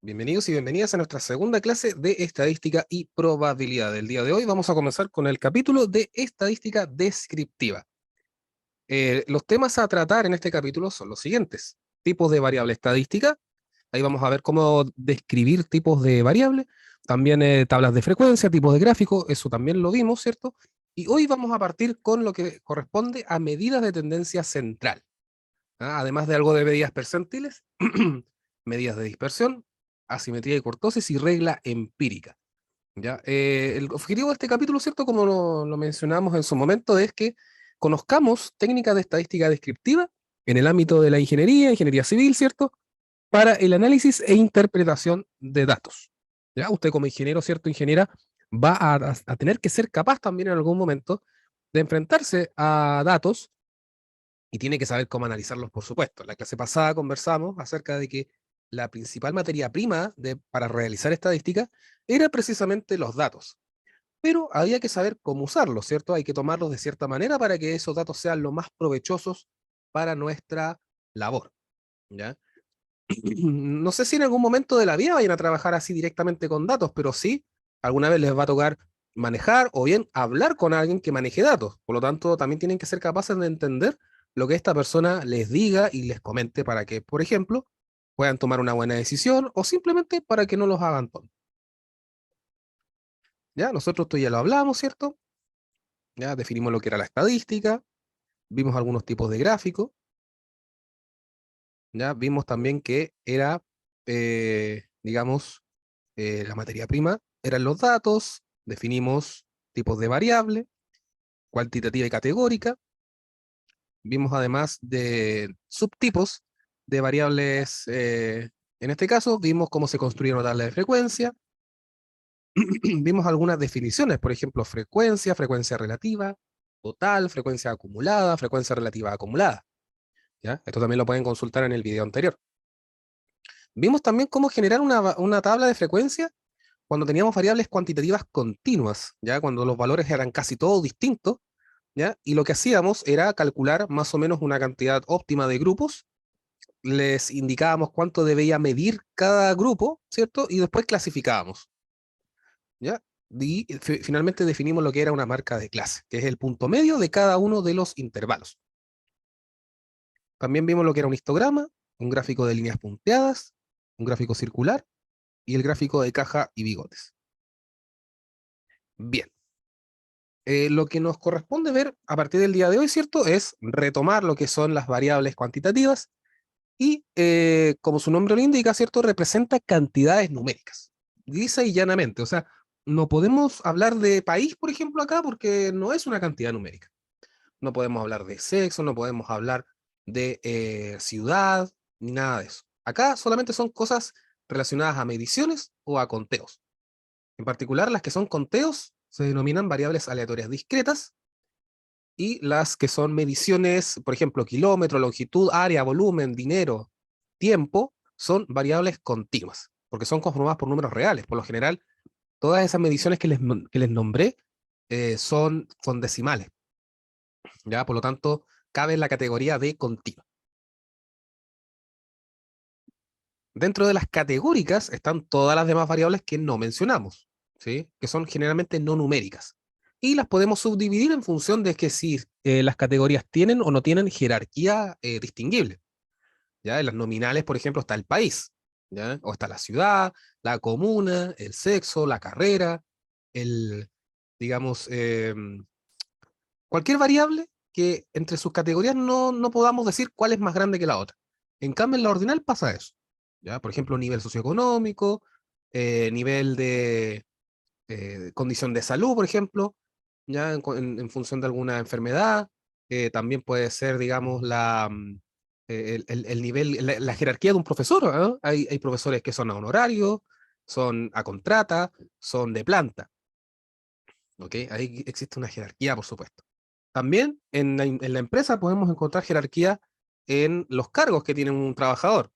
Bienvenidos y bienvenidas a nuestra segunda clase de estadística y probabilidad. El día de hoy vamos a comenzar con el capítulo de estadística descriptiva. Los temas a tratar en este capítulo son los siguientes. Tipos de variable estadística. Ahí vamos a ver cómo describir tipos de variable. También tablas de frecuencia, tipos de gráfico, eso también lo vimos, ¿cierto? Y hoy vamos a partir con lo que corresponde a medidas de tendencia central. Además de algo de medidas percentiles, medidas de dispersión, asimetría y cortosis y regla empírica. ¿Ya? El objetivo de este capítulo, ¿cierto? Como lo mencionamos en su momento, es que conozcamos técnicas de estadística descriptiva en el ámbito de la ingeniería, ingeniería civil, ¿cierto? Para el análisis e interpretación de datos. ¿Ya? Usted como ingeniero, ¿cierto? Ingeniera, va a tener que ser capaz también en algún momento de enfrentarse a datos y tiene que saber cómo analizarlos, por supuesto. En la clase pasada conversamos acerca de que la principal materia prima para realizar estadística era precisamente los datos, pero había que saber cómo usarlos, ¿cierto? Hay que tomarlos de cierta manera para que esos datos sean lo más provechosos para nuestra labor, ¿ya? No sé si en algún momento de la vida vayan a trabajar así directamente con datos, pero sí, alguna vez les va a tocar manejar o bien hablar con alguien que maneje datos. Por lo tanto, también tienen que ser capaces de entender lo que esta persona les diga y les comente para que, por ejemplo, puedan tomar una buena decisión o simplemente para que no los hagan tontos. ¿Ya? Nosotros esto ya lo hablamos, ¿cierto? Ya definimos lo que era la estadística, vimos algunos tipos de gráficos, ya vimos también que era, digamos, la materia prima eran los datos, definimos tipos de variable, cuantitativa y categórica, vimos además de subtipos de variables, en este caso vimos cómo se construye una tabla de frecuencia, vimos algunas definiciones, por ejemplo, frecuencia, frecuencia relativa, total, frecuencia acumulada, frecuencia relativa acumulada. ¿Ya? Esto también lo pueden consultar en el video anterior. Vimos también cómo generar una tabla de frecuencia cuando teníamos variables cuantitativas continuas, ¿ya? Cuando los valores eran casi todos distintos, ¿ya? Y lo que hacíamos era calcular más o menos una cantidad óptima de grupos, les indicábamos cuánto debía medir cada grupo, ¿cierto? Y después clasificábamos, ¿ya? Y finalmente definimos lo que era una marca de clase, que es el punto medio de cada uno de los intervalos. También vimos lo que era un histograma, un gráfico de líneas punteadas, un gráfico circular y el gráfico de caja y bigotes. Bien, lo que nos corresponde ver a partir del día de hoy, ¿cierto? Es retomar lo que son las variables cuantitativas y, como su nombre lo indica, ¿cierto? Representa cantidades numéricas, lisa y llanamente. O sea, no podemos hablar de país, por ejemplo, acá porque no es una cantidad numérica. No podemos hablar de sexo, no podemos hablar de ciudad, ni nada de eso. Acá solamente son cosas relacionadas a mediciones o a conteos. En particular, las que son conteos se denominan variables aleatorias discretas y las que son mediciones, por ejemplo, kilómetro, longitud, área, volumen, dinero, tiempo, son variables continuas, porque son conformadas por números reales. Por lo general, todas esas mediciones que les nombré son decimales, ¿ya? Por lo tanto, cabe en la categoría de continua. Dentro de las categóricas están todas las demás variables que no mencionamos, ¿sí? Que son generalmente no numéricas. Y las podemos subdividir en función de que si las categorías tienen o no tienen jerarquía distinguible. ¿Ya? En las nominales, por ejemplo, está el país, ¿ya? O está la ciudad, la comuna, el sexo, la carrera, el, digamos, cualquier variable que entre sus categorías no podamos decir cuál es más grande que la otra. En cambio, en la ordinal pasa eso. ¿Ya? Por ejemplo, nivel socioeconómico, nivel de condición de salud, por ejemplo, ya en función de alguna enfermedad. También puede ser, digamos, el nivel, la jerarquía de un profesor. ¿No? Hay profesores que son a honorario, son a contrata, son de planta. ¿Ok? Ahí existe una jerarquía, por supuesto. También en la empresa podemos encontrar jerarquía en los cargos que tiene un trabajador,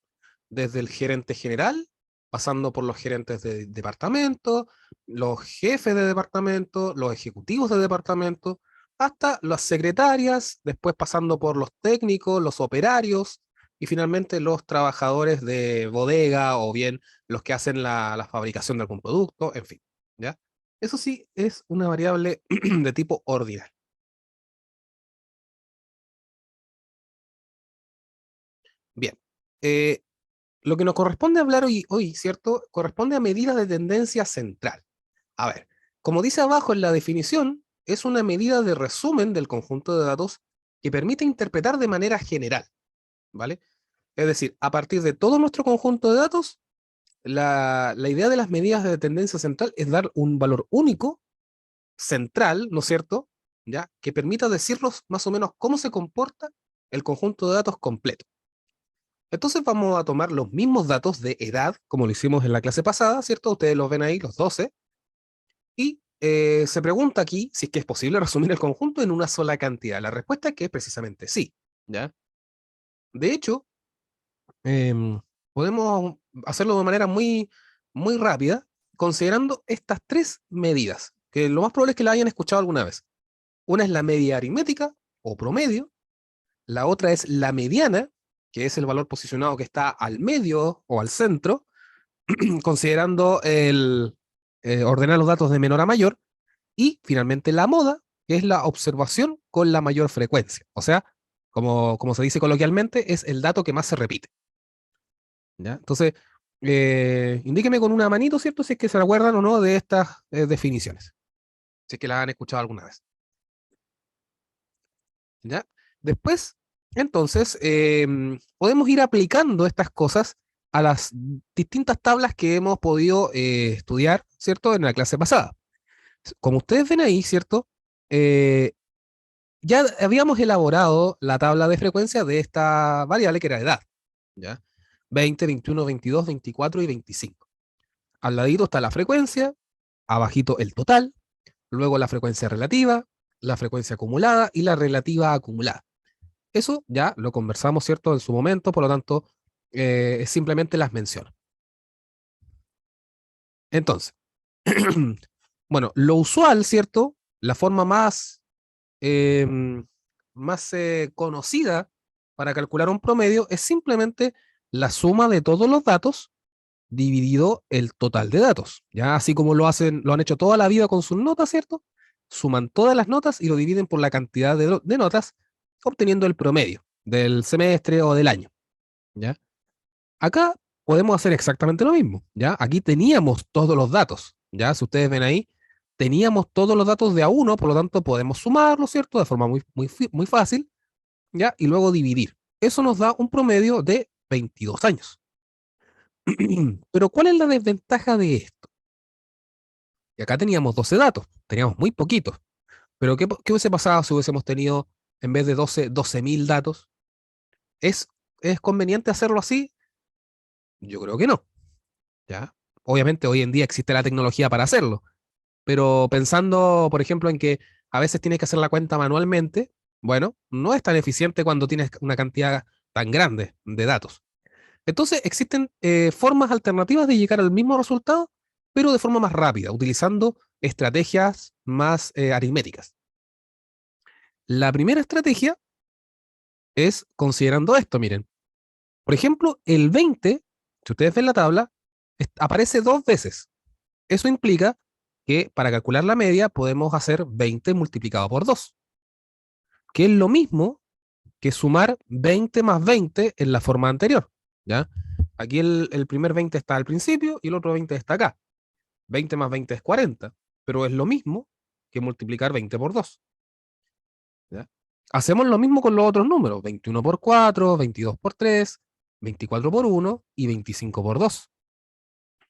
desde el gerente general, pasando por los gerentes de departamento, los jefes de departamento, los ejecutivos de departamento, hasta las secretarias, después pasando por los técnicos, los operarios, y finalmente los trabajadores de bodega o bien los que hacen la fabricación de algún producto, en fin, ¿ya? Eso sí es una variable de tipo ordinal. Bien, eh, lo que nos corresponde hablar hoy, ¿cierto? Corresponde a medidas de tendencia central. A ver, como dice abajo en la definición, es una medida de resumen del conjunto de datos que permite interpretar de manera general, ¿vale? Es decir, a partir de todo nuestro conjunto de datos, la idea de las medidas de tendencia central es dar un valor único, central, ¿no es cierto? ¿Ya? Que permita decirnos más o menos cómo se comporta el conjunto de datos completo. Entonces vamos a tomar los mismos datos de edad, como lo hicimos en la clase pasada, ¿cierto? Ustedes los ven ahí, los 12, y se pregunta aquí si es que es posible resumir el conjunto en una sola cantidad. La respuesta es que es precisamente sí, ¿ya? De hecho, em, podemos hacerlo de manera muy rápida, considerando estas tres medidas, que lo más probable es que la hayan escuchado alguna vez. Una es la media aritmética o promedio, la otra es la mediana, que es el valor posicionado que está al medio o al centro, considerando ordenar los datos de menor a mayor, y finalmente la moda, que es la observación con la mayor frecuencia. O sea, como se dice coloquialmente, es el dato que más se repite. ¿Ya? Entonces, indíqueme con una manito, ¿cierto? Si es que se acuerdan o no de estas definiciones, si es que las han escuchado alguna vez. ¿Ya? Después, entonces, podemos ir aplicando estas cosas a las distintas tablas que hemos podido estudiar, ¿cierto? En la clase pasada. Como ustedes ven ahí, ¿cierto? Eh, ya habíamos elaborado la tabla de frecuencia de esta variable que era edad, ¿ya? 20, 21, 22, 24 y 25. Al ladito está la frecuencia, abajito el total, luego la frecuencia relativa, la frecuencia acumulada y la relativa acumulada. Eso ya lo conversamos, ¿cierto? En su momento, por lo tanto, simplemente las menciono. Entonces, bueno, lo usual, ¿cierto? La forma eh, más conocida para calcular un promedio es simplemente la suma de todos los datos dividido el total de datos. Ya así como lo han hecho toda la vida con sus notas, ¿cierto? Suman todas las notas y lo dividen por la cantidad de notas, obteniendo el promedio del semestre o del año. ¿Ya? Acá podemos hacer exactamente lo mismo, ¿ya? Aquí teníamos todos los datos, ¿ya? Si ustedes ven ahí, teníamos todos los datos de a uno, por lo tanto podemos sumarlos, ¿cierto? De forma muy fácil, ¿ya? Y luego dividir. Eso nos da un promedio de 22 años. Pero ¿cuál es la desventaja de esto? Y acá teníamos 12 datos, teníamos muy poquitos. Pero ¿qué hubiese pasado si hubiésemos tenido, en vez de 12.000 datos? ¿Es, ¿Es conveniente hacerlo así? Yo creo que no, ¿ya? Obviamente hoy en día existe la tecnología para hacerlo, pero pensando, por ejemplo, en que a veces tienes que hacer la cuenta manualmente, bueno, no es tan eficiente cuando tienes una cantidad tan grande de datos. Entonces existen formas alternativas de llegar al mismo resultado, pero de forma más rápida, utilizando estrategias más aritméticas. La primera estrategia es considerando esto, miren. Por ejemplo, el 20, si ustedes ven la tabla, aparece dos veces. Eso implica que para calcular la media podemos hacer 20 multiplicado por 2, que es lo mismo que sumar 20 más 20 en la forma anterior. ¿Ya? Aquí el primer 20 está al principio y el otro 20 está acá. 20 más 20 es 40, pero es lo mismo que multiplicar 20 por 2. ¿Ya? Hacemos lo mismo con los otros números, 21 por 4, 22 por 3, 24 por 1 y 25 por 2.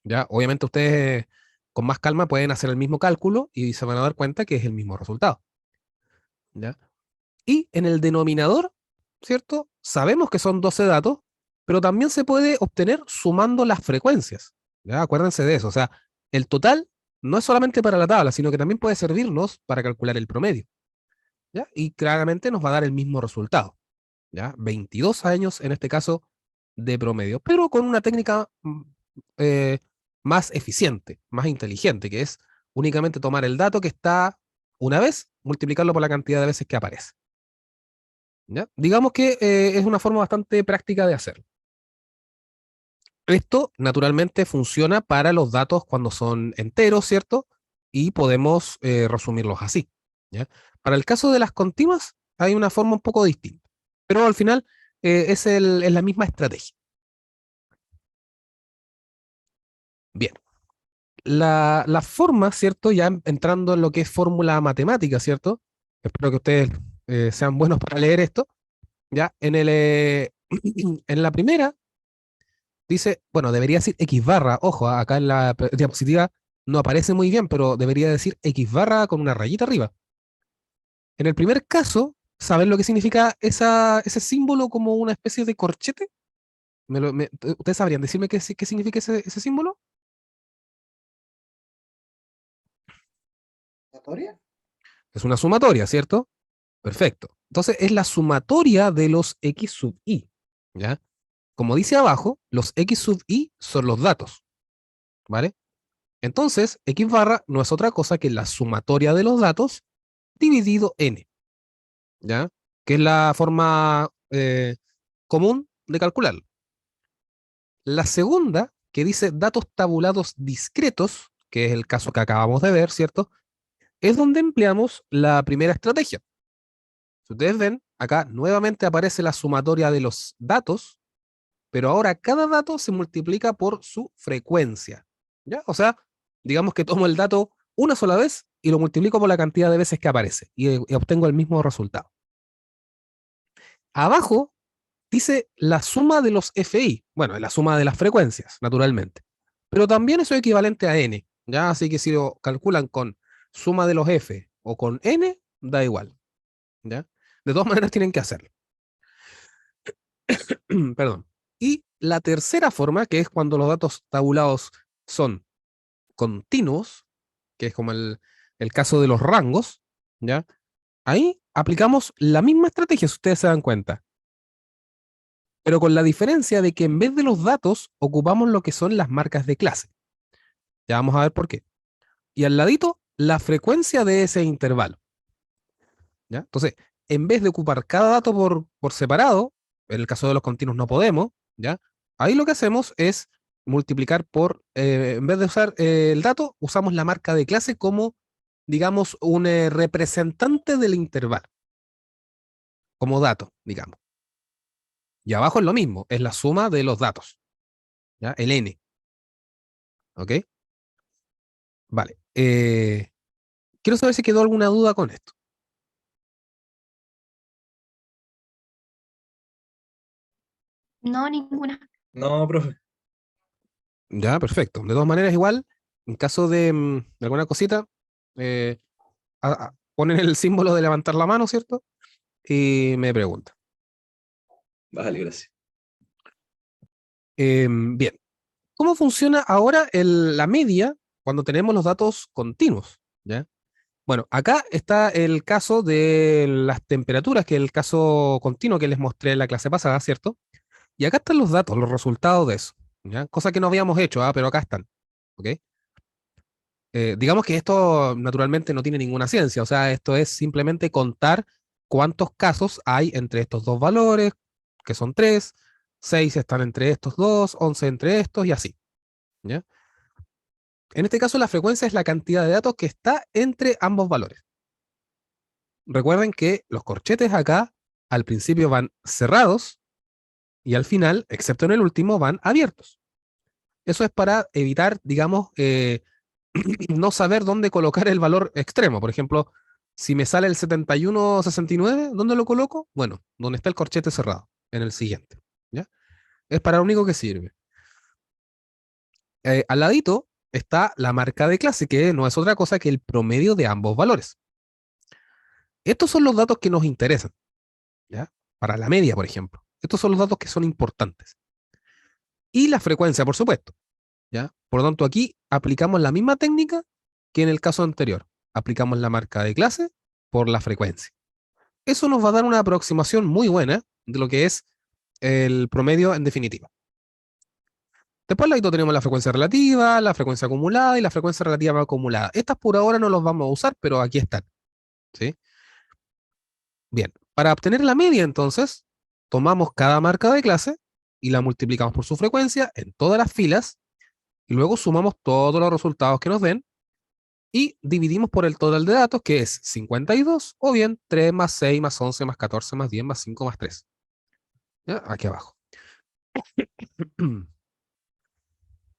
¿Ya? Obviamente ustedes con más calma pueden hacer el mismo cálculo y se van a dar cuenta que es el mismo resultado. ¿Ya? Y en el denominador, ¿cierto? Sabemos que son 12 datos, pero también se puede obtener sumando las frecuencias. ¿Ya? Acuérdense de eso. O sea, el total no es solamente para la tabla, sino que también puede servirnos para calcular el promedio. ¿Ya? Y claramente nos va a dar el mismo resultado. ¿Ya? 22 años en este caso de promedio, pero con una técnica eh, más eficiente, más inteligente, que es únicamente tomar el dato que está una vez, multiplicarlo por la cantidad de veces que aparece. ¿Ya? Digamos que es una forma bastante práctica de hacerlo. Esto naturalmente funciona para los datos cuando son enteros, ¿cierto? Y podemos resumirlos así. ¿Ya? Para el caso de las continuas hay una forma un poco distinta, pero al final es la misma estrategia. Bien, la forma, ¿cierto? Ya entrando en lo que es fórmula matemática, ¿cierto? Espero que ustedes sean buenos para leer esto. Ya, en la primera dice, bueno, debería decir X barra, ojo, acá en la diapositiva no aparece muy bien, pero debería decir X barra con una rayita arriba. En el primer caso, ¿saben lo que significa ese símbolo como una especie de corchete? ¿Ustedes sabrían decirme qué significa ese símbolo? ¿Sumatoria? Es una sumatoria, ¿cierto? Perfecto. Entonces es la sumatoria de los X sub I, ¿ya? Como dice abajo, los X sub I son los datos, ¿vale? Entonces, X barra no es otra cosa que la sumatoria de los datos dividido N, ¿ya? Que es la forma común de calcularlo. La segunda, que dice datos tabulados discretos, que es el caso que acabamos de ver, ¿cierto? Es donde empleamos la primera estrategia. Si ustedes ven, acá nuevamente aparece la sumatoria de los datos, pero ahora cada dato se multiplica por su frecuencia, ¿ya? O sea, digamos que tomo el dato una sola vez y lo multiplico por la cantidad de veces que aparece y obtengo el mismo resultado. Abajo dice la suma de los FI, bueno, la suma de las frecuencias, naturalmente, pero también eso es equivalente a N, ¿ya? Así que si lo calculan con suma de los F o con N, da igual, ¿ya? De todas maneras tienen que hacerlo. Perdón. Y la tercera forma, que es cuando los datos tabulados son continuos, que es como el caso de los rangos, ¿ya? Ahí aplicamos la misma estrategia, si ustedes se dan cuenta, pero con la diferencia de que en vez de los datos ocupamos lo que son las marcas de clase. Ya vamos a ver por qué. Y al ladito, la frecuencia de ese intervalo, ¿ya? Entonces, en vez de ocupar cada dato por separado, en el caso de los continuos no podemos, ¿ya? Ahí lo que hacemos es multiplicar en vez de usar el dato, usamos la marca de clase como, digamos, un representante del intervalo, como dato, digamos. Y abajo es lo mismo, es la suma de los datos, ¿ya? El n, ¿ok? Vale. Quiero saber si quedó alguna duda con esto. No, ninguna. No, profe. Ya, perfecto. De todas maneras, igual, en caso de alguna cosita, eh, ponen el símbolo de levantar la mano, ¿cierto? Y me preguntan. Vale, gracias. Bien, ¿cómo funciona ahora la media cuando tenemos los datos continuos? ¿Ya? Bueno, acá está el caso de las temperaturas, que es el caso continuo que les mostré en la clase pasada, ¿cierto? Y acá están los datos, los resultados de eso, ¿ya? Cosa que no habíamos hecho, pero acá están, ¿ok? Digamos que esto naturalmente no tiene ninguna ciencia, o sea, esto es simplemente contar cuántos casos hay entre estos dos valores, que son 3, 6 están entre estos dos, 11 entre estos y así, ¿ya? En este caso la frecuencia es la cantidad de datos que está entre ambos valores. Recuerden que los corchetes acá al principio van cerrados y al final, excepto en el último, van abiertos. Eso es para evitar, digamos, no saber dónde colocar el valor extremo. Por ejemplo, si me sale el 7169, ¿dónde lo coloco? Bueno, donde está el corchete cerrado, en el siguiente. ¿Ya? Es para lo único que sirve. Al ladito está la marca de clase, que no es otra cosa que el promedio de ambos valores. Estos son los datos que nos interesan, ¿ya? Para la media, por ejemplo. Estos son los datos que son importantes. Y la frecuencia, por supuesto, ¿ya? Por lo tanto, aquí aplicamos la misma técnica que en el caso anterior. Aplicamos la marca de clase por la frecuencia. Eso nos va a dar una aproximación muy buena de lo que es el promedio en definitiva. Después al tenemos la frecuencia relativa, la frecuencia acumulada y la frecuencia relativa acumulada. Estas por ahora no los vamos a usar, pero aquí están. ¿Sí? Bien, Para obtener la media, entonces, tomamos cada marca de clase y la multiplicamos por su frecuencia en todas las filas y luego sumamos todos los resultados que nos den y dividimos por el total de datos, que es 52, o bien 3 más 6 más 11 más 14 más 10 más 5 más 3. ¿Ya? Aquí abajo.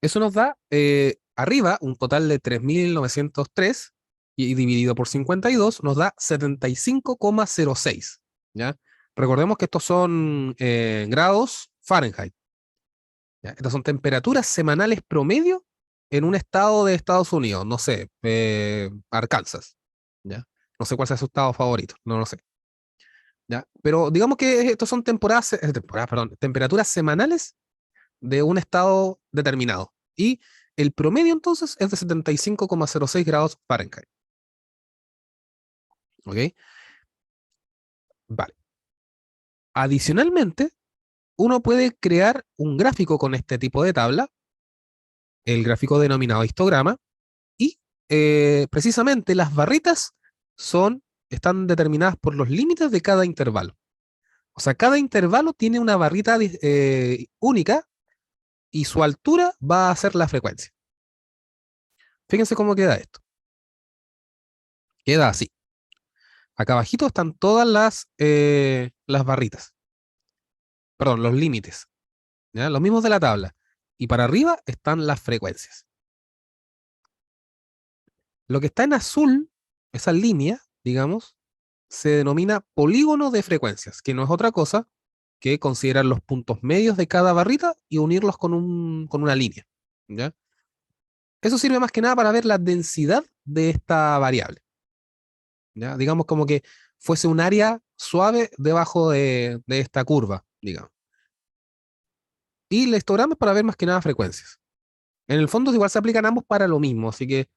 Eso nos da arriba un total de 3.903 y dividido por 52 nos da 75,06. ¿Ya? Recordemos que estos son grados Fahrenheit. ¿Ya? Estas son temperaturas semanales promedio en un estado de Estados Unidos, no sé, Arkansas. ¿Ya? No sé cuál sea su estado favorito, no lo sé. ¿Ya? Pero digamos que estos son temperaturas semanales de un estado determinado. Y el promedio entonces es de 75,06 grados Fahrenheit. ¿Ok? Vale. Adicionalmente, uno puede crear un gráfico con este tipo de tabla, el gráfico denominado histograma, y precisamente las barritas están determinadas por los límites de cada intervalo. O sea, cada intervalo tiene una barrita única y su altura va a ser la frecuencia. Fíjense cómo queda esto. Queda así. Acá abajito están todas las barritas. Perdón, los límites. ¿Ya? Los mismos de la tabla. Y para arriba están las frecuencias. Lo que está en azul, esa línea, digamos, se denomina polígono de frecuencias, que no es otra cosa que considerar los puntos medios de cada barrita y unirlos con una línea. ¿Ya? Eso sirve más que nada para ver la densidad de esta variable. ¿Ya? Digamos como que fuese un área suave debajo de esta curva, digamos. Y el histograma es para ver más que nada frecuencias. En el fondo igual se aplican ambos para lo mismo, así que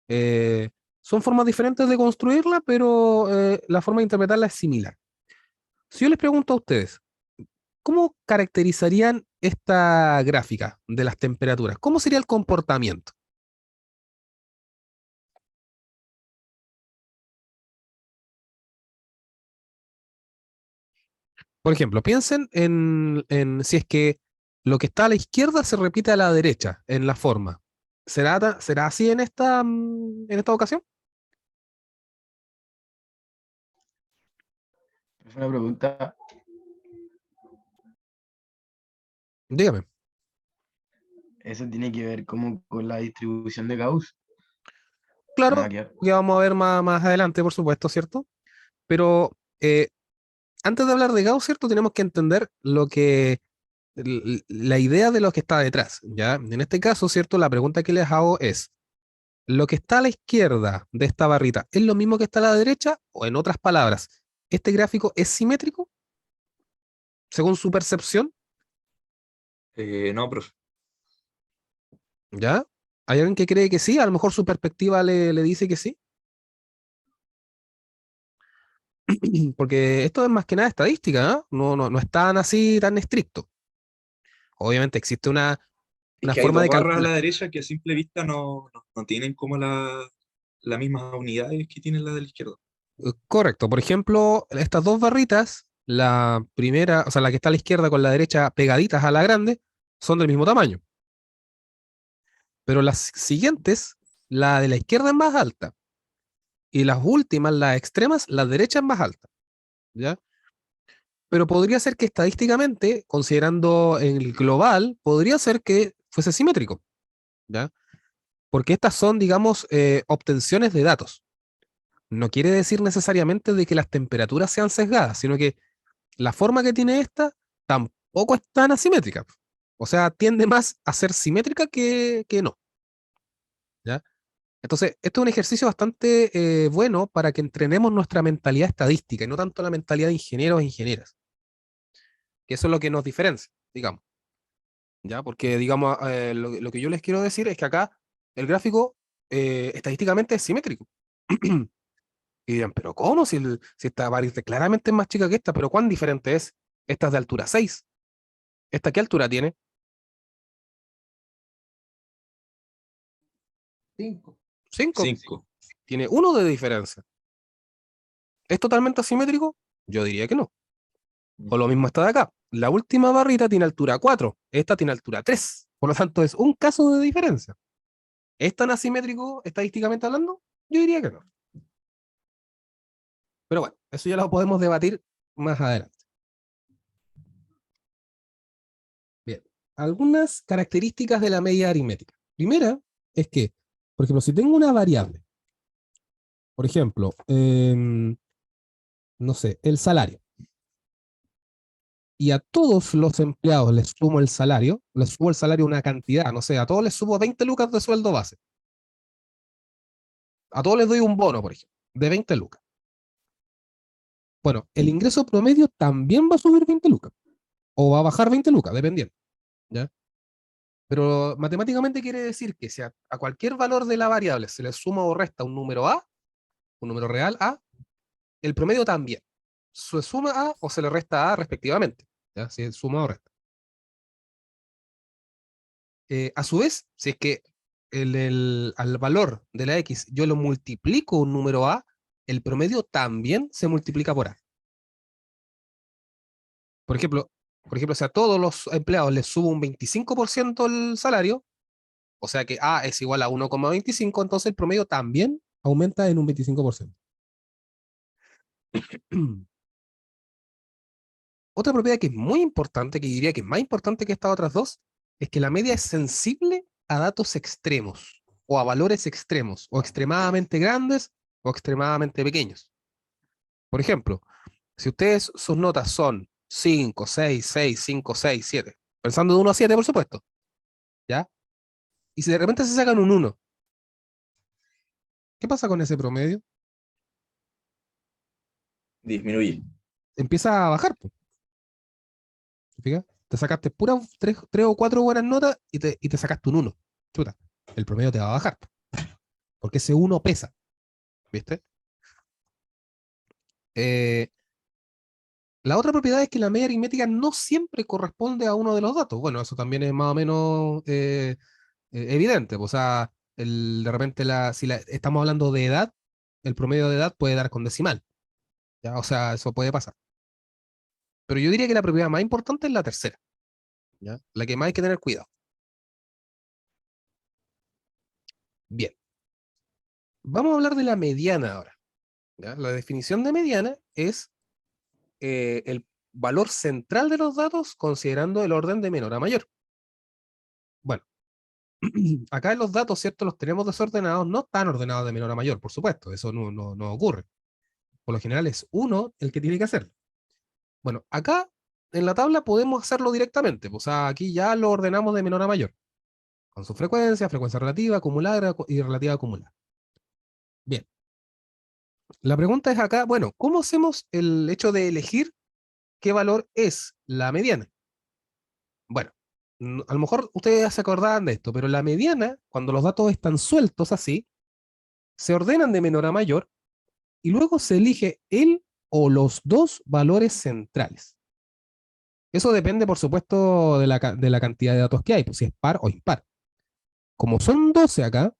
eh, son formas diferentes de construirla, pero la forma de interpretarla es similar. Si yo les pregunto a ustedes, ¿cómo caracterizarían esta gráfica de las temperaturas? ¿Cómo sería el comportamiento? Por ejemplo, piensen en si es que lo que está a la izquierda se repite a la derecha en la forma. ¿Será así en esta ocasión? Es una pregunta, Dígame. eso tiene que ver como con la distribución de Gauss. Claro, Nada que ver. que vamos a ver más adelante, por supuesto, ¿cierto? Pero antes de hablar de Gauss, ¿cierto? Tenemos que entender la idea de lo que está detrás, ¿ya? En este caso, ¿cierto? La pregunta que les hago es, ¿lo que está a la izquierda de esta barrita es lo mismo que está a la derecha? O en otras palabras, ¿este gráfico es simétrico según su percepción? No, profe. ¿Ya? ¿Hay alguien que cree que sí? A lo mejor su perspectiva le dice que sí. Porque esto es más que nada estadística, ¿eh? No es tan así, tan estricto. Obviamente existe Es una que hay forma dos de barras a calcular. la derecha que a simple vista no tienen como las mismas unidades que tiene la de la izquierda. Correcto. Por ejemplo, estas dos barritas, la primera, o sea, la que está a la izquierda con la derecha pegaditas a la grande, son del mismo tamaño. Pero las siguientes, la de la izquierda es más alta. Y las últimas, las extremas, la derecha es más alta. ¿Ya? Pero podría ser que estadísticamente, considerando en el global, podría ser que fuese simétrico. ¿Ya? Porque estas son, digamos, obtenciones de datos. No quiere decir necesariamente de que las temperaturas sean sesgadas, sino que la forma que tiene esta tampoco es tan asimétrica. O sea, tiende más a ser simétrica que no. ¿Ya? Entonces, esto es un ejercicio bastante bueno para que entrenemos nuestra mentalidad estadística y no tanto la mentalidad de ingenieros e ingenieras, que eso es lo que nos diferencia, digamos. ¿Ya? Porque, digamos, lo que yo les quiero decir es que acá el gráfico estadísticamente es simétrico. Y dirán, pero ¿cómo? Si esta variante claramente es más chica que esta, pero ¿cuán diferente es? Esta es de altura 6. ¿Esta qué altura tiene? 5. 5. Tiene 1 de diferencia. ¿Es totalmente asimétrico? Yo diría que no. O lo mismo está de acá. La última barrita tiene altura 4, esta tiene altura 3. Por lo tanto, es un caso de diferencia. ¿Es tan asimétrico estadísticamente hablando? Yo diría que no. Pero bueno, eso ya lo podemos debatir más adelante. Bien, algunas características de la media aritmética. Primera es que, por ejemplo, si tengo una variable, por ejemplo, no sé, el salario, y a todos los empleados les sumo el salario una cantidad, no sé, a todos les sumo 20 lucas de sueldo base. A todos les doy un bono, por ejemplo, de 20 lucas. Bueno, el ingreso promedio también va a subir 20 lucas, o va a bajar 20 lucas, dependiendo, ¿ya? Pero matemáticamente quiere decir que si a cualquier valor de la variable se le suma o resta un número A, un número real A, el promedio también. Se suma A o se le resta A respectivamente, ¿ya? Si es suma o resta. A su vez, si es que al valor de la X yo lo multiplico un número A, el promedio también se multiplica por A. Por ejemplo, si a todos los empleados les subo un 25% el salario, o sea que A es igual a 1,25, entonces el promedio también aumenta en un 25%. Otra propiedad que es muy importante, que diría que es más importante que estas otras dos, es que la media es sensible a datos extremos, o a valores extremos, o extremadamente grandes o extremadamente pequeños. Por ejemplo, si ustedes sus notas son 5, 6, 6, 5, 6, 7, pensando de 1 a 7, por supuesto, ¿ya? Y si de repente se sacan un 1, ¿qué pasa con ese promedio? Disminuye. Empieza a bajar, pues. ¿Te fijas? Te sacaste puras 3 o 4 buenas notas y te sacaste un 1. Chuta, el promedio te va a bajar, porque ese 1 pesa, ¿viste? La otra propiedad es que la media aritmética no siempre corresponde a uno de los datos. Bueno, eso también es más o menos evidente. O sea, de repente, si estamos hablando de edad, el promedio de edad puede dar con decimal, ¿ya? O sea, eso puede pasar. Pero yo diría que la propiedad más importante es la tercera, ¿ya? La que más hay que tener cuidado. Bien, vamos a hablar de la mediana ahora, ¿ya? La definición de mediana es el valor central de los datos considerando el orden de menor a mayor. Bueno, acá en los datos, ¿cierto? Los tenemos desordenados, no tan ordenados de menor a mayor, por supuesto, eso no ocurre. Por lo general es uno el que tiene que hacerlo. Bueno, acá en la tabla podemos hacerlo directamente, pues, o sea, aquí ya lo ordenamos de menor a mayor, con su frecuencia, frecuencia relativa, acumulada y relativa acumulada. Bien, la pregunta es acá, bueno, ¿cómo hacemos el hecho de elegir qué valor es la mediana? Bueno, a lo mejor ustedes ya se acordaban de esto, pero la mediana, cuando los datos están sueltos así, se ordenan de menor a mayor y luego se elige el o los dos valores centrales. Eso depende, por supuesto, de la cantidad de datos que hay, pues si es par o impar. Como son 12 acá,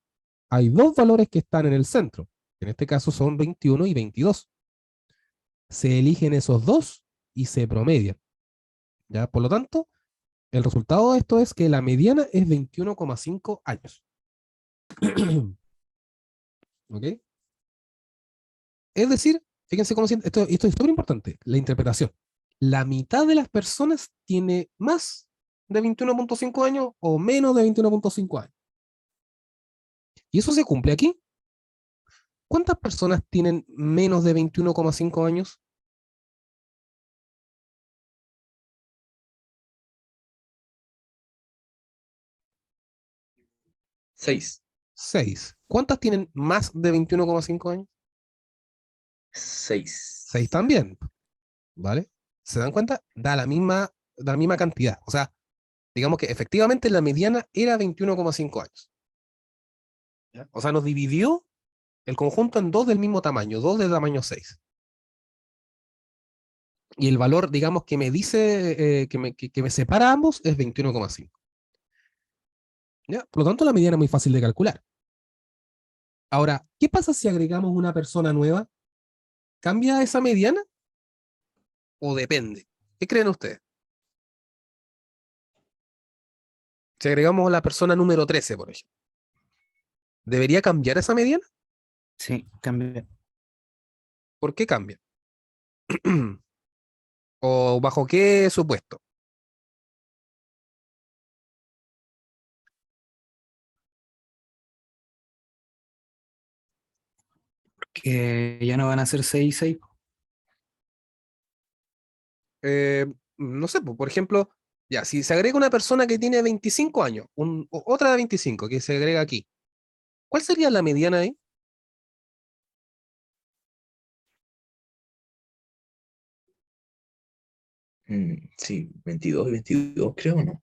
hay dos valores que están en el centro. En este caso son 21 y 22. Se eligen esos dos y se promedian, ¿ya? Por lo tanto, el resultado de esto es que la mediana es 21,5 años. ¿Ok? Es decir, fíjense cómo esto es súper importante, la interpretación. La mitad de las personas tiene más de 21,5 años o menos de 21,5 años. ¿Y eso se cumple aquí? ¿Cuántas personas tienen menos de 21,5 años? 6. 6. ¿Cuántas tienen más de 21,5 años? 6. 6 también, ¿vale? ¿Se dan cuenta? Da la misma cantidad. O sea, digamos que efectivamente la mediana era 21,5 años. ¿Ya? O sea, nos dividió el conjunto en dos del mismo tamaño, dos de tamaño 6. Y el valor, digamos, que me dice, que me separa a ambos es 21,5. ¿Ya? Por lo tanto, la mediana es muy fácil de calcular. Ahora, ¿qué pasa si agregamos una persona nueva? ¿Cambia esa mediana? o depende? ¿Qué creen ustedes? Si agregamos a la persona número 13, por ejemplo, ¿debería cambiar esa mediana? Sí, cambia. ¿Por qué cambia? ¿O bajo qué supuesto? Que ya no van a ser 6 y 6. Eh, no sé, por ejemplo, ya, si se agrega una persona que tiene 25 años, otra de 25 que se agrega aquí, ¿cuál sería la mediana ahí? Sí, 22 y 22 creo, ¿no?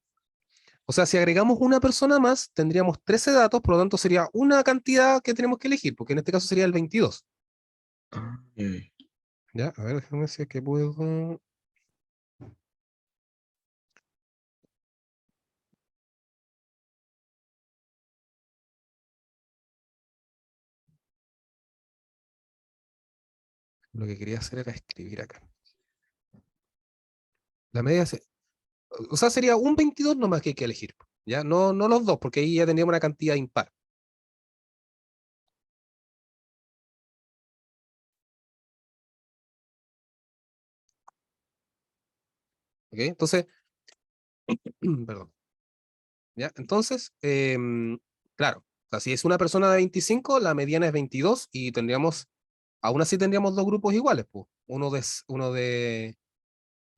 O sea, si agregamos una persona más, tendríamos 13 datos, por lo tanto sería una cantidad que tenemos que elegir, porque en este caso sería el 22. Ah, Ya, a ver, déjame ver si es que puedo. Lo que quería hacer era escribir acá. La media, o sea, sería un 22 nomás que hay que elegir. Ya, no los dos, porque ahí ya tendríamos una cantidad impar. ¿Ok? Entonces, perdón. ¿Ya? Entonces, claro, o sea, si es una persona de 25, la mediana es 22 y tendríamos, aún así tendríamos dos grupos iguales, pues.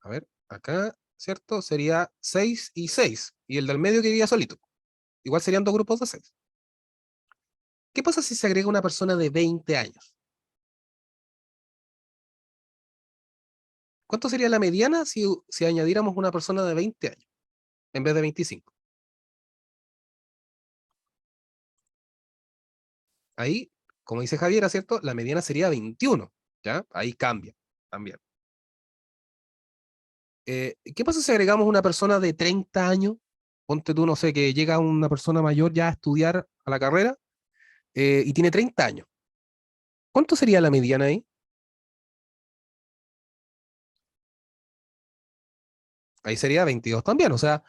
A ver, acá, ¿cierto? Sería 6 y 6, y el del medio que iría solito. Igual serían dos grupos de 6. ¿Qué pasa si se agrega una persona de 20 años? ¿Cuánto sería la mediana si añadiéramos una persona de 20 años en vez de 25? Ahí, como dice Javier, ¿cierto? La mediana sería 21, ¿ya? Ahí cambia también. ¿Qué pasa si agregamos una persona de 30 años? Ponte tú, no sé, que llega una persona mayor ya a estudiar a la carrera y tiene 30 años. ¿Cuánto sería la mediana ahí? Ahí sería 22 también, o sea,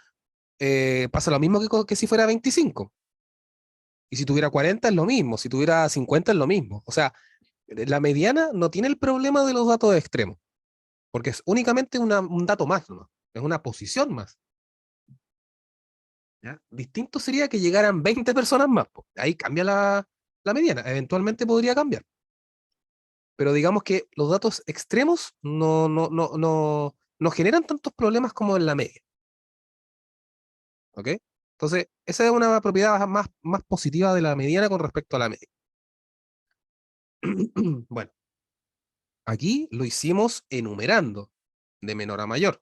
pasa lo mismo que si fuera 25. Y si tuviera 40 es lo mismo, si tuviera 50 es lo mismo. O sea, la mediana no tiene el problema de los datos extremos, porque es únicamente un dato más, ¿no? Es una posición más. ¿Ya? Distinto sería que llegaran 20 personas más, po. Ahí cambia la mediana, eventualmente podría cambiar. Pero digamos que los datos extremos no generan tantos problemas como en la media. ¿Ok? Entonces, esa es una propiedad más positiva de la mediana con respecto a la media. Bueno, aquí lo hicimos enumerando de menor a mayor.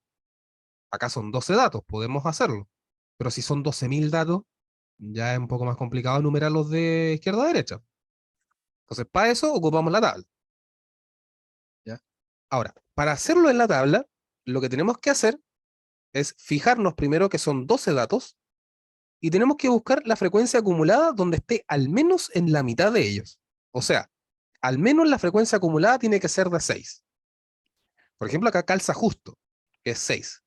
Acá son 12 datos, podemos hacerlo. Pero si son 12.000 datos, ya es un poco más complicado enumerarlos de izquierda a derecha. Entonces, para eso ocupamos la tabla. ¿Ya? Ahora, para hacerlo en la tabla, lo que tenemos que hacer es fijarnos primero que son 12 datos y tenemos que buscar la frecuencia acumulada donde esté al menos en la mitad de ellos. O sea, al menos la frecuencia acumulada tiene que ser de 6. Por ejemplo, acá calza justo, que es 6.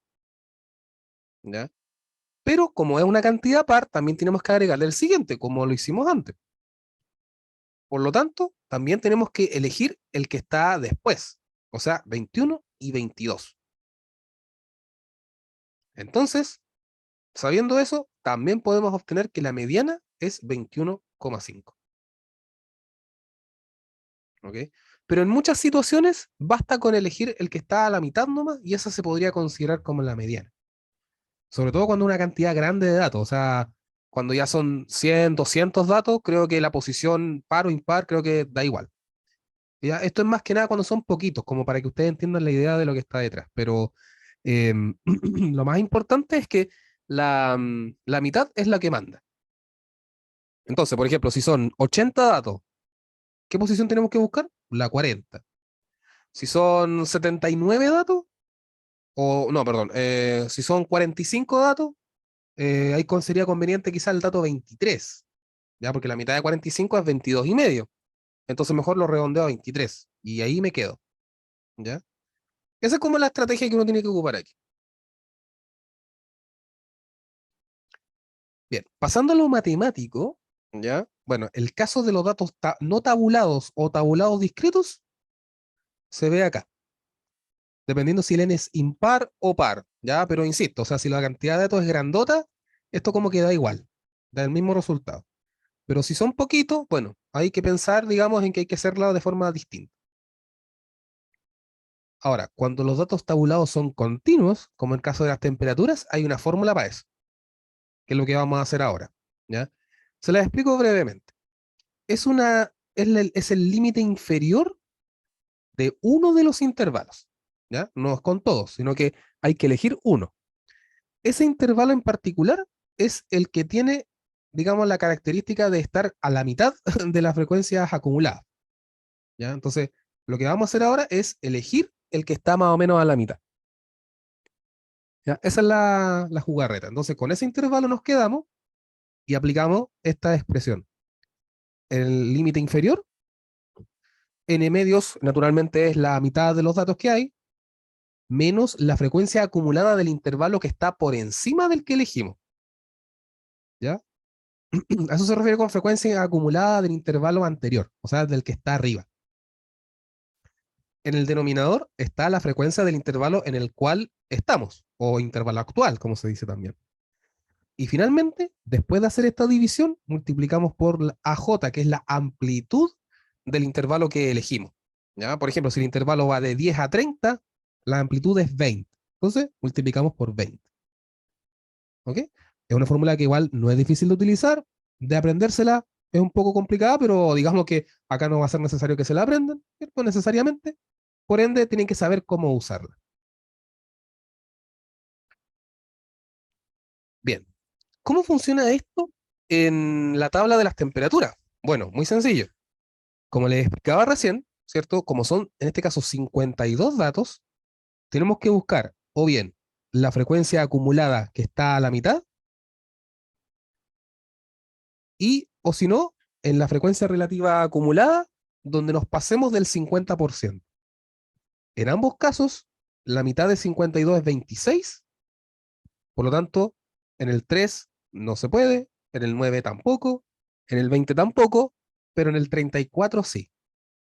¿Ya? Pero como es una cantidad par, también tenemos que agregarle el siguiente, como lo hicimos antes. Por lo tanto, también tenemos que elegir el que está después, o sea, 21 y 22. Entonces, sabiendo eso, también podemos obtener que la mediana es 21,5. ¿Ok? Pero en muchas situaciones basta con elegir el que está a la mitad nomás y esa se podría considerar como la mediana. Sobre todo cuando una cantidad grande de datos, o sea, cuando ya son 100, 200 datos, creo que la posición par o impar creo que da igual. ¿Ya? Esto es más que nada cuando son poquitos, como para que ustedes entiendan la idea de lo que está detrás. Pero lo más importante es que la mitad es la que manda. Entonces, por ejemplo, si son 80 datos, ¿qué posición tenemos que buscar? La 40. Si son 79 datos, o no, perdón, si son 45 datos, ahí sería conveniente quizá el dato 23, ¿ya? Porque la mitad de 45 es 22 y medio. Entonces mejor lo redondeo a 23 y ahí me quedo, ¿ya? Esa es como la estrategia que uno tiene que ocupar aquí. Bien, pasando a lo matemático, ¿ya? Bueno, el caso de los datos no tabulados o tabulados discretos se ve acá, dependiendo si el n es impar o par, ¿ya? Pero insisto, o sea, si la cantidad de datos es grandota, esto como que da igual, da el mismo resultado. Pero si son poquitos, bueno, hay que pensar, digamos, en que hay que hacerlo de forma distinta. Ahora, cuando los datos tabulados son continuos, como en el caso de las temperaturas, hay una fórmula para eso, que es lo que vamos a hacer ahora, ¿ya? Se las explico brevemente. Es el límite inferior de uno de los intervalos, ¿ya? No es con todos, sino que hay que elegir uno. Ese intervalo en particular es el que tiene, digamos, la característica de estar a la mitad de las frecuencias acumuladas, ¿ya? Entonces, lo que vamos a hacer ahora es elegir el que está más o menos a la mitad, ¿ya? Esa es la jugarreta. Entonces, con ese intervalo nos quedamos y aplicamos esta expresión. El límite inferior, n medios, naturalmente es la mitad de los datos que hay, menos la frecuencia acumulada del intervalo que está por encima del que elegimos, ¿ya? A eso se refiere con frecuencia acumulada del intervalo anterior, o sea, del que está arriba. En el denominador está la frecuencia del intervalo en el cual estamos, o intervalo actual, como se dice también. Y finalmente, después de hacer esta división, multiplicamos por la AJ, que es la amplitud del intervalo que elegimos, ¿ya? Por ejemplo, si el intervalo va de 10 a 30, la amplitud es 20. Entonces, multiplicamos por 20. ¿Ok? Es una fórmula que igual no es difícil de utilizar, de aprendérsela es un poco complicada, pero digamos que acá no va a ser necesario que se la aprendan, ¿cierto? Necesariamente. Por ende, tienen que saber cómo usarla. Bien. ¿Cómo funciona esto en la tabla de las temperaturas? Bueno, muy sencillo. Como les explicaba recién, ¿cierto? Como son, en este caso, 52 datos, tenemos que buscar o bien la frecuencia acumulada que está a la mitad, y, o si no, en la frecuencia relativa acumulada, donde nos pasemos del 50%. En ambos casos, la mitad de 52 es 26, por lo tanto, en el 3 no se puede, en el 9 tampoco, en el 20 tampoco, pero en el 34 sí.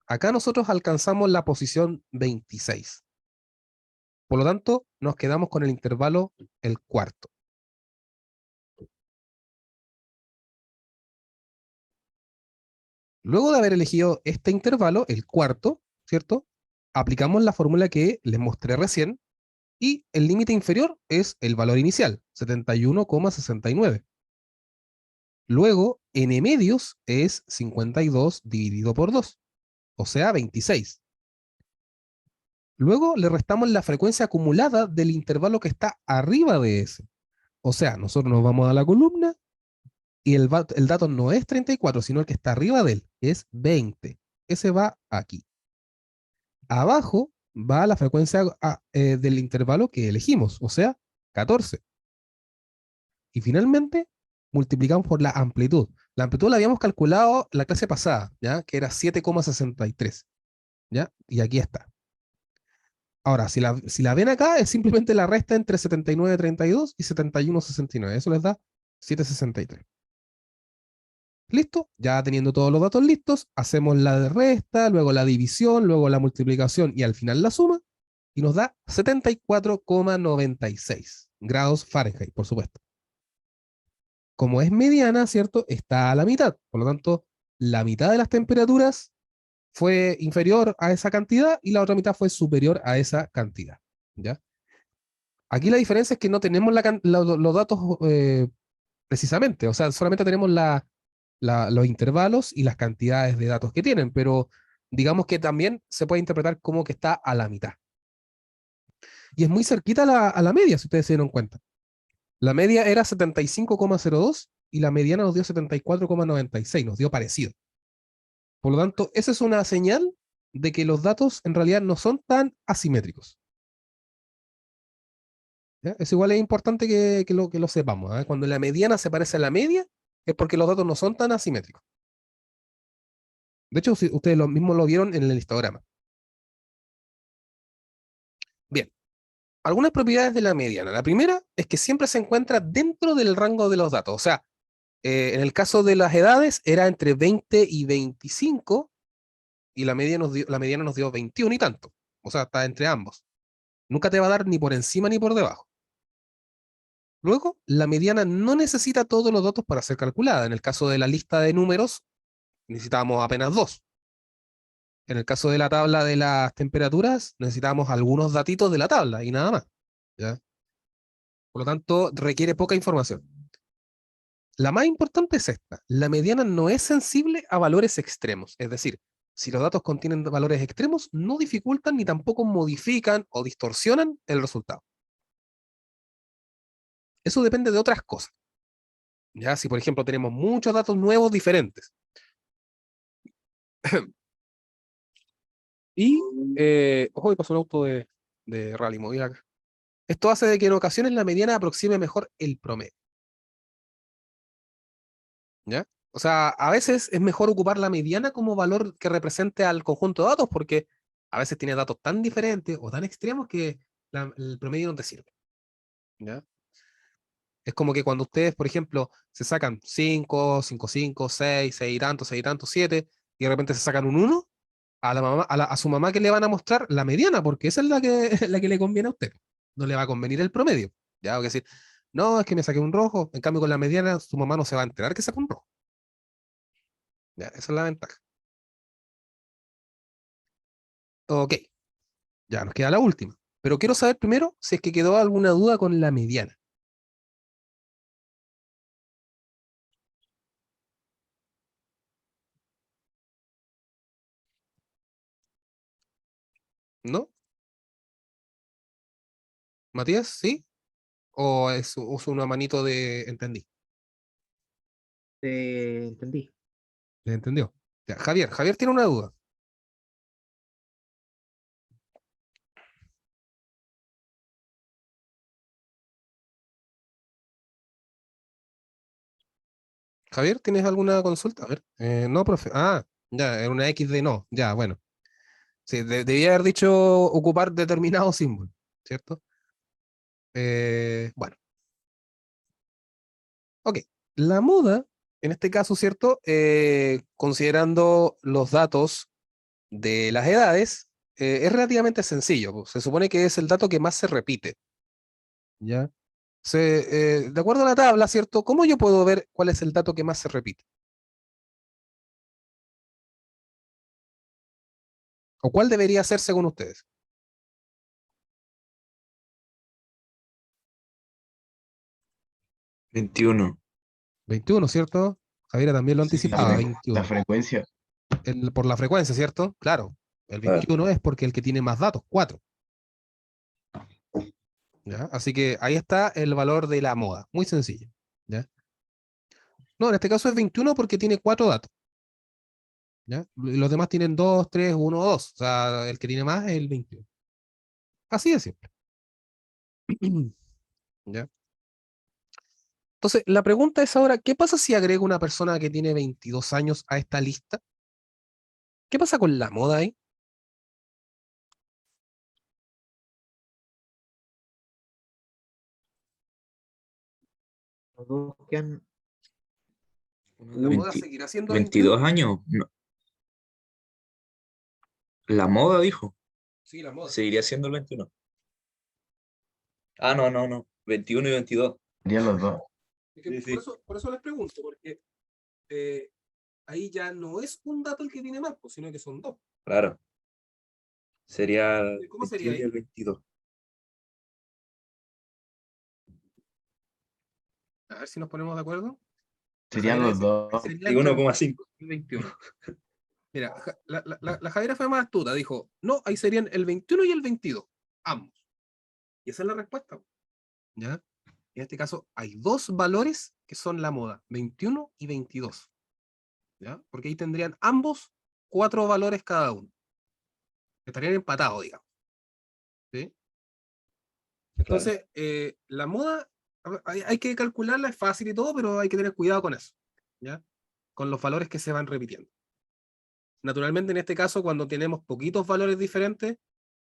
Acá nosotros alcanzamos la posición 26. Por lo tanto, nos quedamos con el intervalo el cuarto. Luego de haber elegido este intervalo, el cuarto, ¿cierto? Aplicamos la fórmula que les mostré recién y el límite inferior es el valor inicial, 71,69. Luego, n medios es 52 dividido por 2, o sea, 26. Luego le restamos la frecuencia acumulada del intervalo que está arriba de ese. O sea, nosotros nos vamos a la columna y el dato no es 34, sino el que está arriba de él, es 20. Ese va aquí. Abajo va la frecuencia del intervalo que elegimos, o sea, 14. Y finalmente multiplicamos por la amplitud. La amplitud la habíamos calculado la clase pasada, ¿ya? Que era 7,63, ¿ya? Y aquí está. Ahora, si la ven acá, es simplemente la resta entre 79,32 y 71,69. Eso les da 7,63. ¿Listo? Ya teniendo todos los datos listos, hacemos la de resta, luego la división, luego la multiplicación y al final la suma, y nos da 74,96 grados Fahrenheit, por supuesto. Como es mediana, ¿cierto? Está a la mitad. Por lo tanto, la mitad de las temperaturas fue inferior a esa cantidad y la otra mitad fue superior a esa cantidad, ¿ya? Aquí la diferencia es que no tenemos los datos precisamente, o sea, solamente tenemos los intervalos y las cantidades de datos que tienen, pero digamos que también se puede interpretar como que está a la mitad. Y es muy cerquita a la media, si ustedes se dieron cuenta. La media era 75,02 y la mediana nos dio 74,96, nos dio parecido. Por lo tanto, esa es una señal de que los datos en realidad no son tan asimétricos. ¿Ya? Es igual, es importante que lo sepamos, ¿eh? Cuando la mediana se parece a la media, es porque los datos no son tan asimétricos. De hecho, si ustedes lo mismo lo vieron en el histograma. Bien, algunas propiedades de la mediana. La primera es que siempre se encuentra dentro del rango de los datos. O sea, en el caso de las edades era entre 20 y 25 y la mediana nos dio 21 y tanto. O sea, está entre ambos. Nunca te va a dar ni por encima ni por debajo. Luego, la mediana no necesita todos los datos para ser calculada. En el caso de la lista de números, necesitábamos apenas dos. En el caso de la tabla de las temperaturas, necesitamos algunos datitos de la tabla y nada más. ¿Ya? Por lo tanto, requiere poca información. La más importante es esta. La mediana no es sensible a valores extremos. Es decir, si los datos contienen valores extremos, no dificultan ni tampoco modifican o distorsionan el resultado. Eso depende de otras cosas. Ya, si por ejemplo tenemos muchos datos nuevos diferentes. Y, ojo, pasó un auto de rally móvil acá. Esto hace de que en ocasiones la mediana aproxime mejor el promedio. ¿Ya? O sea, a veces es mejor ocupar la mediana como valor que represente al conjunto de datos, porque a veces tiene datos tan diferentes o tan extremos que el promedio no te sirve. ¿Ya? Es como que cuando ustedes, por ejemplo, se sacan 5, 5, 5, 6, 6 y tanto, 7, y de repente se sacan un 1, a, la mamá, a su mamá que le van a mostrar la mediana, porque esa es la que, la que le conviene a usted. No le va a convenir el promedio. ¿Ya? O que decir, no, es que me saqué un rojo, en cambio con la mediana su mamá no se va a enterar que sacó un rojo. ¿Ya? Esa es la ventaja. Ok, ya nos queda la última. Pero quiero saber primero si es que quedó alguna duda con la mediana. ¿No? ¿Matías? ¿Sí? ¿O uso una manito de entendí? Entendí. ¿Le entendió? Ya, Javier tiene una duda. Javier, ¿tienes alguna consulta? A ver, no, profe. Ah, ya, era una X de no. Ya, bueno. Sí, debía haber dicho ocupar determinado símbolo, ¿cierto? Bueno, ok. La moda, en este caso, ¿cierto? Considerando los datos de las edades, es relativamente sencillo. Pues. Se supone que es el dato que más se repite. ¿Ya? De acuerdo a la tabla, ¿cierto? ¿Cómo yo puedo ver cuál es el dato que más se repite? ¿O cuál debería ser según ustedes? 21. 21, ¿cierto? Javiera también lo Sí, anticipaba, La 21. frecuencia. Por la frecuencia, ¿cierto? Claro. El claro. 21 es porque el que tiene más datos, 4. ¿Ya? Así que ahí está el valor de la moda. Muy sencillo. ¿Ya? No, en este caso es 21 porque tiene 4 datos. ¿Ya? Los demás tienen 2, 3, 1, 2. O sea, el que tiene más es el 21. Así de simple. ¿Ya? Entonces, la pregunta es ahora, ¿qué pasa si agrego una persona que tiene 22 años a esta lista? ¿Qué pasa con la moda ahí? Los dos quedan. ¿La moda 20 seguirá siendo 21? 22 años. No, la moda dijo. Sí, la moda. Seguiría siendo el 21. Ah, no, no, no. 21 y 22. Serían los dos. Es que Sí, sí. por eso les pregunto, porque eh, ahí ya no es un dato el que tiene más, pues, sino que son dos. Claro. Sería el ¿Cómo sería 21 y ahí? el 22. A ver si nos ponemos de acuerdo. La Serían Javiera los dice, dos. sería entre el 21,5. 21. Mira, la Javiera fue más astuta, dijo, no, ahí serían el 21 y el 22, ambos. Y esa es la respuesta. ¿Ya? En este caso hay dos valores que son la moda, 21 y 22. ¿Ya? Porque ahí tendrían ambos 4 valores cada uno. Estarían empatados, digamos. ¿Sí? Claro. Entonces, la moda hay que calcularla, es fácil y todo, pero hay que tener cuidado con eso. ¿Ya? Con los valores que se van repitiendo. Naturalmente, en este caso, cuando tenemos poquitos valores diferentes,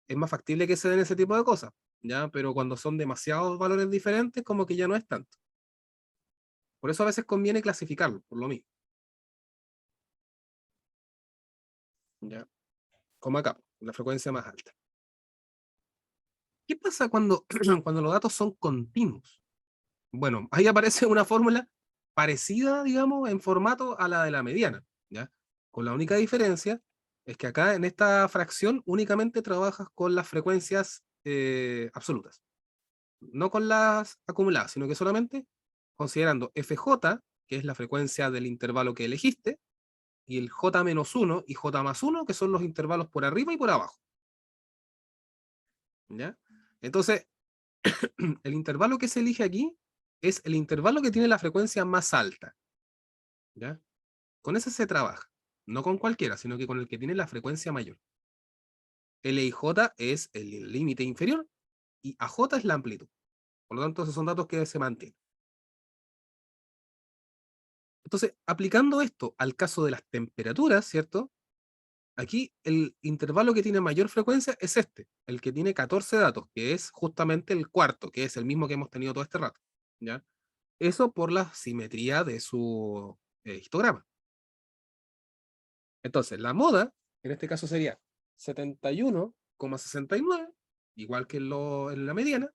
es más factible que se den ese tipo de cosas. ¿ya? Pero cuando son demasiados valores diferentes, como que ya no es tanto. Por eso a veces conviene clasificarlo, por lo mismo. ¿Ya? Como acá, la frecuencia más alta. ¿Qué pasa cuando, cuando los datos son continuos? Bueno, ahí aparece una fórmula parecida, digamos, en formato a la de la mediana, ¿ya? Con la única diferencia es que acá en esta fracción únicamente trabajas con las frecuencias absolutas, no con las acumuladas, sino que solamente considerando FJ, que es la frecuencia del intervalo que elegiste, y el J-1 y J+1, que son los intervalos por arriba y por abajo. ¿Ya? Entonces, el intervalo que se elige aquí es el intervalo que tiene la frecuencia más alta. ¿Ya? Con ese se trabaja, no con cualquiera, sino que con el que tiene la frecuencia mayor. L y J es el límite inferior y AJ es la amplitud. Por lo tanto, esos son datos que se mantienen. Entonces, aplicando esto al caso de las temperaturas, ¿cierto? Aquí el intervalo que tiene mayor frecuencia es este, el que tiene 14 datos, que es justamente el cuarto, que es el mismo que hemos tenido todo este rato. ¿Ya? Eso por la simetría de su histograma. Entonces, la moda, en este caso sería 71,69, igual que en la mediana,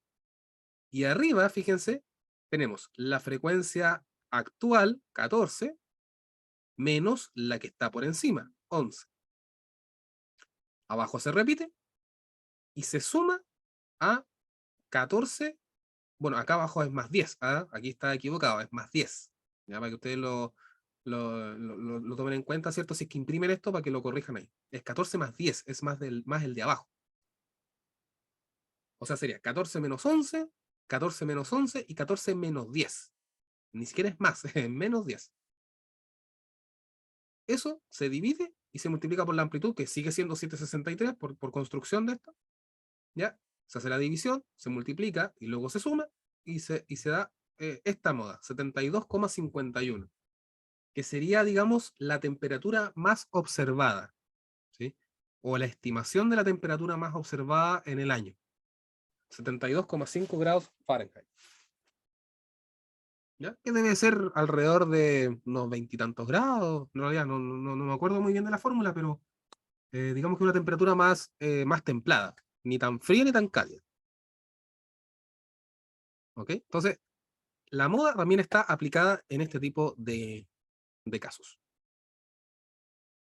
y arriba, fíjense, tenemos la frecuencia actual, 14, menos la que está por encima, 11. Abajo se repite y se suma a 14. Bueno, acá abajo es más 10, ¿ah? Aquí está equivocado, es más 10. Ya para que ustedes lo tomen en cuenta, ¿cierto? Si es que imprimen esto para que lo corrijan ahí. Es 14 más 10, es más el de abajo. O sea, sería 14 menos 11, 14 menos 11 y 14 menos 10. Ni siquiera es más, es menos 10. Eso se divide y se multiplica por la amplitud, que sigue siendo 763 por construcción de esto. ¿Ya? Se hace la división, se multiplica y luego se suma y se da esta moda, 72,51, que sería, digamos, la temperatura más observada, ¿sí? O la estimación de la temperatura más observada en el año. 72,5 grados Fahrenheit. ¿Ya? Que debe ser alrededor de unos veintitantos grados. En realidad no me acuerdo muy bien de la fórmula, pero digamos que una temperatura más templada. Ni tan fría ni tan cálida. ¿Ok? Entonces, la moda también está aplicada en este tipo de casos.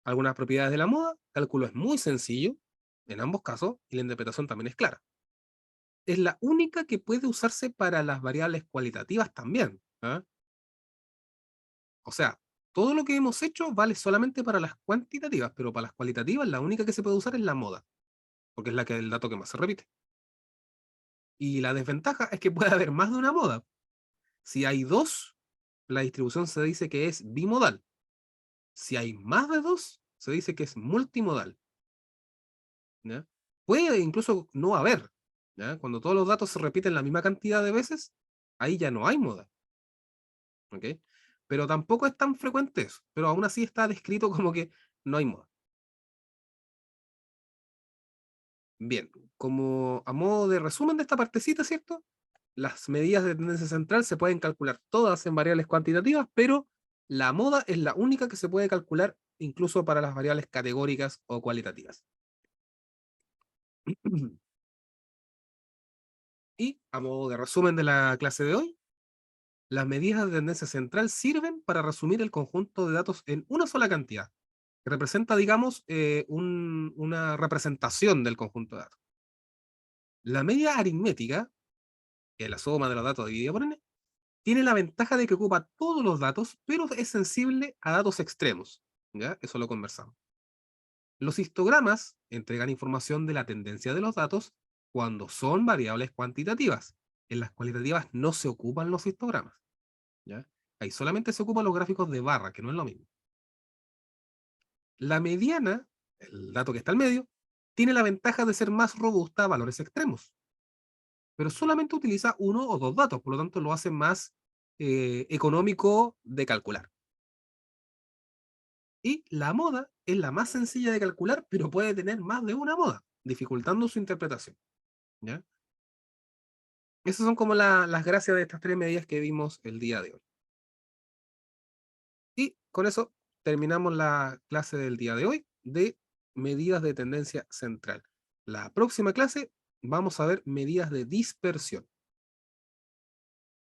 Algunas propiedades de la moda, el cálculo es muy sencillo en ambos casos y la interpretación también es clara. Es la única que puede usarse para las variables cualitativas también. ¿Ah? O sea, todo lo que hemos hecho vale solamente para las cuantitativas, pero para las cualitativas la única que se puede usar es la moda, porque es el dato que más se repite. Y la desventaja es que puede haber más de una moda. Si hay dos, la distribución se dice que es bimodal. Si hay más de dos, se dice que es multimodal. ¿Ya? Puede incluso no haber. ¿Ya? Cuando todos los datos se repiten la misma cantidad de veces, ahí ya no hay moda. ¿Ok? Pero tampoco es tan frecuente eso. Pero aún así está descrito como que no hay moda. Bien, como a modo de resumen de esta partecita, ¿cierto? Las medidas de tendencia central se pueden calcular todas en variables cuantitativas, pero la moda es la única que se puede calcular incluso para las variables categóricas o cualitativas. Y a modo de resumen de la clase de hoy, las medidas de tendencia central sirven para resumir el conjunto de datos en una sola cantidad, que representa, digamos, una representación del conjunto de datos. La media aritmética, que es la suma de los datos dividida por n, tiene la ventaja de que ocupa todos los datos, pero es sensible a datos extremos. ¿Ya? Eso lo conversamos. Los histogramas entregan información de la tendencia de los datos cuando son variables cuantitativas. En las cualitativas no se ocupan los histogramas. ¿Ya? Ahí solamente se ocupan los gráficos de barra, que no es lo mismo. La mediana, el dato que está al medio, tiene la ventaja de ser más robusta a valores extremos, pero solamente utiliza uno o dos datos, por lo tanto lo hace más económico de calcular. Y la moda es la más sencilla de calcular, pero puede tener más de una moda, dificultando su interpretación. ¿Ya? Esas son como las gracias de estas 3 medidas que vimos el día de hoy. Y con eso terminamos la clase del día de hoy de medidas de tendencia central. La próxima clase vamos a ver medidas de dispersión.